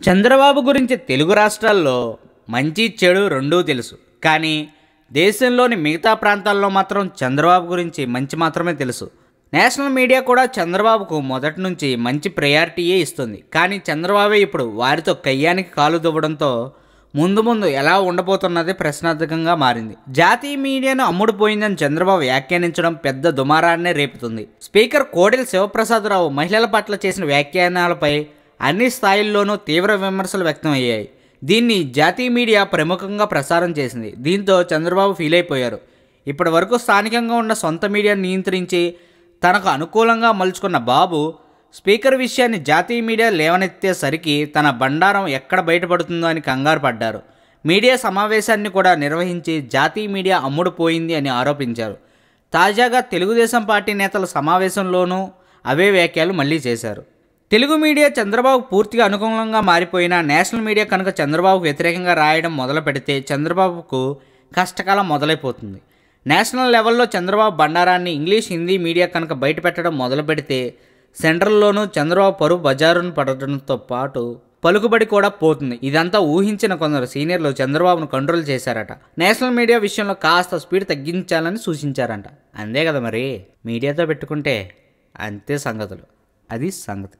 చంద్రబాబు గురించి తెలుగు రాష్ట్రాల్లో మంచి చెడు రెండూ తెలుసు. కానీ దేశంలోని మిగతా ప్రాంతాల్లో మాత్రం చంద్రబాబు గురించి మంచి మాత్రమే తెలుసు. నేషనల్ మీడియా కూడా చంద్రబాబుకు మొదటి నుంచి మంచి ప్రయారిటీయే ఇస్తుంది. కానీ చంద్రబాబే ఇప్పుడు వారితో కయ్యానికి కాలు దువ్వడంతో ముందు ముందు ఎలా ఉండబోతున్నది ప్రశ్నార్థకంగా మారింది. జాతీయ మీడియాను అమ్ముడుపోయిందని చంద్రబాబు వ్యాఖ్యానించడం పెద్ద దుమారాన్నే రేపుతుంది. స్పీకర్ కోడెల శివప్రసాదరావు మహిళల పట్ల చేసిన వ్యాఖ్యానాలపై అన్ని స్థాయిల్లోనూ తీవ్ర విమర్శలు వ్యక్తమయ్యాయి. దీన్ని జాతీయ మీడియా ప్రముఖంగా ప్రసారం చేసింది. దీంతో చంద్రబాబు ఫీల్ అయిపోయారు. ఇప్పటి వరకు స్థానికంగా ఉన్న సొంత మీడియాను నియంత్రించి తనకు అనుకూలంగా మలుచుకున్న బాబు స్పీకర్ విషయాన్ని జాతీయ మీడియా లేవనెత్తేసరికి తన బండారం ఎక్కడ బయటపడుతుందో అని కంగారు పడ్డారు. మీడియా సమావేశాన్ని కూడా నిర్వహించి జాతీయ మీడియా అమ్ముడుపోయింది అని ఆరోపించారు. తాజాగా తెలుగుదేశం పార్టీ నేతల సమావేశంలోనూ అవే వ్యాఖ్యలు మళ్ళీ చేశారు. తెలుగు మీడియా చంద్రబాబు పూర్తిగా అనుకూలంగా మారిపోయినా నేషనల్ మీడియా కనుక చంద్రబాబుకు వ్యతిరేకంగా రాయడం మొదలు పెడితే చంద్రబాబుకు కష్టకాలం మొదలైపోతుంది. నేషనల్ లెవెల్లో చంద్రబాబు బండారాన్ని ఇంగ్లీష్ హిందీ మీడియా కనుక బయటపెట్టడం మొదలు పెడితే సెంట్రల్లోనూ చంద్రబాబు పరువు బజారును పడటంతో పాటు పలుకుబడి కూడా పోతుంది. ఇదంతా ఊహించిన కొందరు సీనియర్లు చంద్రబాబును కంట్రోల్ చేశారట. నేషనల్ మీడియా విషయంలో కాస్త స్పీడ్ తగ్గించాలని సూచించారంట. అంతే కదా మరి, మీడియాతో పెట్టుకుంటే అంతే సంగతులు. అది సంగతి.